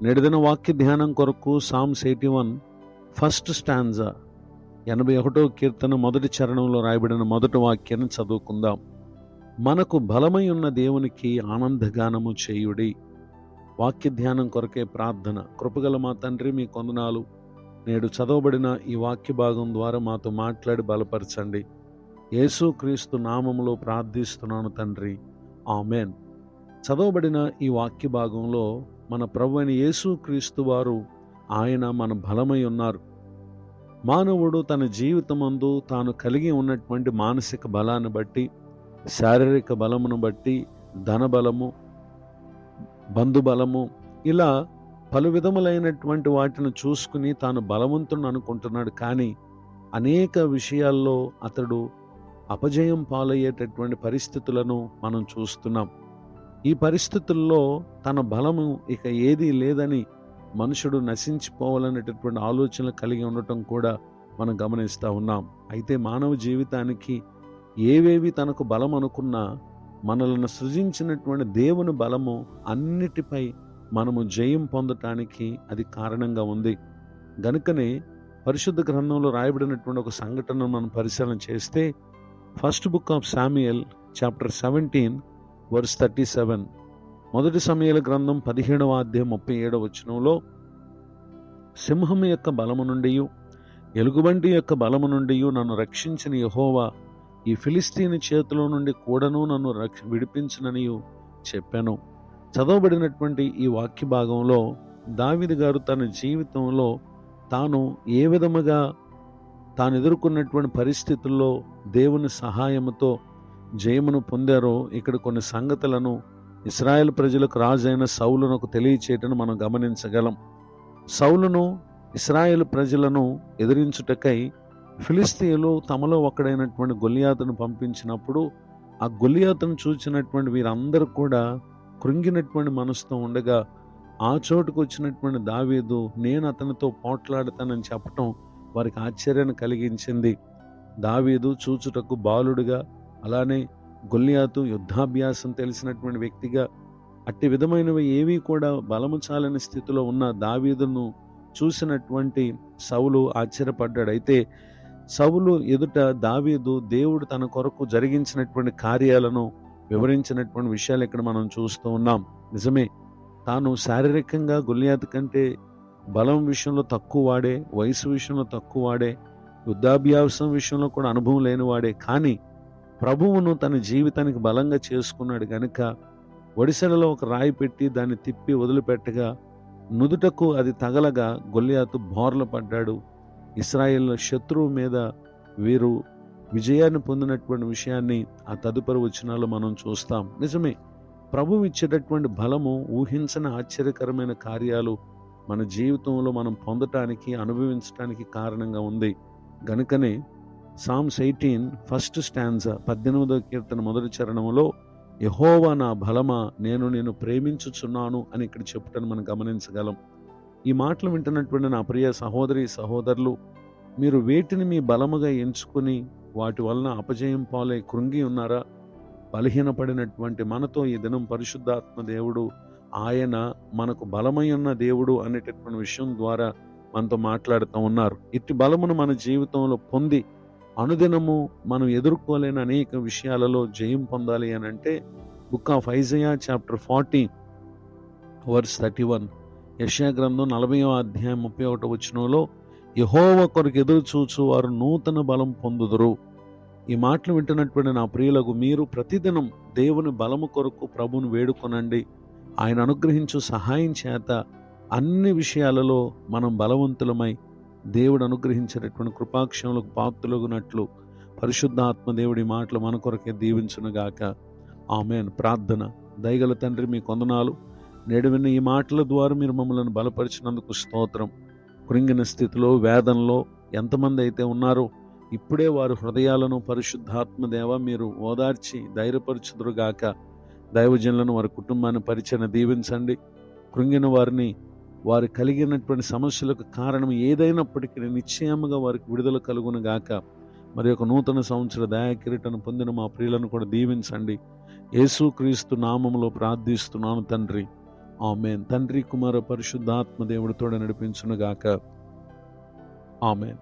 నేటిదిన వాక్య ధ్యానం కొరకు సామ్స్ 81 ఫస్ట్ స్టాంజా 81వ కీర్తన మొదటి చరణంలో రాయబడిన మొదటి వాక్యాన్ని చదువుకుందాం. మనకు బలమై ఉన్న దేవునికి ఆనందగానము చేయుడి. వాక్య ధ్యానం కొరకే ప్రార్థన. కృపగల మా తండ్రి, మీ కొందనాలు. నేడు చదవబడిన ఈ వాక్య భాగం ద్వారా మాతో మాట్లాడి బలపరచండి. యేసుక్రీస్తు నామములో ప్రార్థిస్తున్నాను తండ్రి, ఆమెన్. చదవబడిన ఈ వాక్య భాగంలో మన ప్రభువైన యేసుక్రీస్తు వారు ఆయన మన బలమై ఉన్నారు. మానవుడు తన జీవితమందు తాను కలిగి ఉన్నటువంటి మానసిక బలాన్ని బట్టి, శారీరక బలమును బట్టి, ధనబలము, బంధుబలము, ఇలా పలు విధములైనటువంటి వాటిని చూసుకుని తాను బలవంతుని అనుకుంటున్నాడు. కానీ అనేక విషయాల్లో అతడు అపజయం పాలయ్యేటటువంటి పరిస్థితులను మనం చూస్తున్నాం. ఈ పరిస్థితుల్లో తన బలము ఇక ఏదీ లేదని మనుషుడు నశించిపోవాలనేటటువంటి ఆలోచనలు కలిగి ఉండటం కూడా మనం గమనిస్తూ ఉన్నాం. అయితే మానవ జీవితానికి ఏవేవి తనకు బలం అనుకున్నా, మనలను సృజించినటువంటి దేవుని బలము అన్నిటిపై మనము జయం పొందటానికి అది కారణంగా ఉంది. గనుకనే పరిశుద్ధ గ్రంథంలో రాయబడినటువంటి ఒక సంఘటనను మనం పరిశీలన చేస్తే, first book of Samuel chapter 17 verse 37, మొదటి సమూయేలు గ్రంథం 17వ అధ్యాయం 37వ వచనంలో, సింహం యొక్క బలము నుండి, ఎలుగుబంటి యొక్క బలము నుండి నన్ను రక్షించిన యెహోవా ఈ ఫిలిస్తీని చేతిలో నుండి కూడాను నన్ను విడిపించునని చెప్పాను. చదవబడినటువంటి ఈ వాక్య భాగంలో దావీదు గారు తన జీవితంలో తాను ఏ విధముగా తాను ఎదుర్కొన్నటువంటి పరిస్థితుల్లో దేవుని సహాయముతో జయమును పొందారో ఇక్కడ కొన్ని సంగతులను ఇశ్రాయేల్ ప్రజలకు రాజైన సౌలునకు తెలియచేయటను మనం గమనించగలం. సౌలును ఇశ్రాయేల్ ప్రజలను ఎదిరించుటకై ఫిలిస్తీయులు తమలో ఒకడైనటువంటి గొలియాతును పంపించినప్పుడు, ఆ గొలియాతును చూచినటువంటి వీరందరూ కూడా కృంగినటువంటి మనసుతో ఉండగా, ఆ చోటుకు వచ్చినటువంటి దావీదు నేను అతనితో పోట్లాడతానని చెప్పటం వారికి ఆశ్చర్యాన్ని కలిగించింది. దావీదు చూచుటకు బాలుడుగా, అలానే గొలియాతు యుద్ధాభ్యాసం తెలిసినటువంటి వ్యక్తిగా, అట్టి విధమైనవి ఏవి కూడా బలము చాలని స్థితిలో ఉన్న దావీదును చూసినటువంటి సౌలు ఆశ్చర్యపడ్డాడు. అయితే సౌలు ఎదుట దావీదు దేవుడు తన కొరకు జరిగించినటువంటి కార్యాలను వివరించినటువంటి విషయాలు ఇక్కడ మనం చూస్తూ ఉన్నాం. నిజమే, తాను శారీరకంగా గొలియాతు కంటే బలం విషయంలో తక్కువ వాడే, వయసు విషయంలో తక్కువ వాడే, యుద్ధాభ్యాసం విషయంలో కూడా అనుభవం లేనివాడే. కానీ ప్రభువును తన జీవితానికి బలంగా చేసుకున్నాడు గనుక ఒడిసెలలో ఒక రాయి పెట్టి దాన్ని తిప్పి వదిలిపెట్టగా నుదుటకు అది తగలగా గొలియాతు బోర్ల పడ్డాడు. ఇశ్రాయేల్ శత్రువు మీద వీరు విజయాన్ని పొందినటువంటి విషయాన్ని ఆ తదుపరి వచనాల్లో మనం చూస్తాం. నిజమే, ప్రభువు ఇచ్చేటటువంటి బలము ఊహించని ఆశ్చర్యకరమైన కార్యాలు మన జీవితంలో మనం పొందటానికి, అనుభవించటానికి కారణంగా ఉంది. గనుకనే సామ్స్ 18 ఫస్ట్ స్టాంజా 18వ కీర్తన మొదటి చరణంలో, యెహోవా నా బలమా, నేను ప్రేమించుచున్నాను అని ఇక్కడ చెప్పుటను మనం గమనించగలం. ఈ మాటలు వింటున్నటువంటి నా ప్రియ సహోదరి సహోదరులు, మీరు వేటిని మీ బలముగా ఎంచుకుని వాటి వలన అపజయం పాలై కృంగి ఉన్నారా? బలహీనపడినటువంటి మనతో ఈ దినం పరిశుద్ధాత్మ దేవుడు, ఆయన మనకు బలమై ఉన్న దేవుడు అనేటటువంటి విషయం ద్వారా మనతో మాట్లాడుతూ ఉన్నారు. ఇట్టి బలమును మన జీవితంలో పొంది అనుదినము మనం ఎదుర్కోలేని అనేక విషయాలలో జయం పొందాలి అని అంటే, book of Isaiah chapter 40 verse 31, యెషయా గ్రంథం 40వ అధ్యాయం 31వ వచనంలో, యెహోవా కొరకు ఎదురు చూచు వారు నూతన బలం పొందుదురు. ఈ మాటలు వింటున్నటువంటి నా ప్రియులకు, మీరు ప్రతిదినం దేవుని బలము కొరకు ప్రభువును వేడుకొనండి. ఆయన అనుగ్రహించు సహాయం చేత అన్ని విషయాలలో మనం బలవంతులమై దేవుడు అనుగ్రహించేటటువంటి కృపాక్షములకు పాత్రులగునట్లు పరిశుద్ధాత్మ దేవుడి మాటలు మన కొరకే దీవించునుగాక. ఆమెన్. ప్రార్థన. దయగల తండ్రి, మీ కొందనాలు. నేడు విన్న ఈ మాటల ద్వారా మీరు మమ్మల్ని బలపరిచినందుకు స్తోత్రం. కృంగిన స్థితిలో, వేదనలో ఎంతమంది అయితే ఉన్నారో ఇప్పుడే వారి హృదయాలను పరిశుద్ధాత్మ దేవ మీరు ఓదార్చి ధైర్యపరచుదురుగాక. దైవజనులను, వారి కుటుంబాన్ని పరిచయం దీవించండి. కృంగిన వారిని, వారు కలిగినటువంటి సమస్యలకు కారణం ఏదైనప్పటికీ నిశ్చయముగా వారికి విడుదల కలుగును గాక. మరి ఒక నూతన సంవత్సర దయా కిరీటను పొందిన మా ప్రియులను కూడా దీవించండి. యేసుక్రీస్తు నామములో ప్రార్థిస్తున్నాను తండ్రి, ఆమేన్. తండ్రి కుమార పరిశుద్ధాత్మ దేవుడితోడ నడిపించునుగాక. ఆమేన్.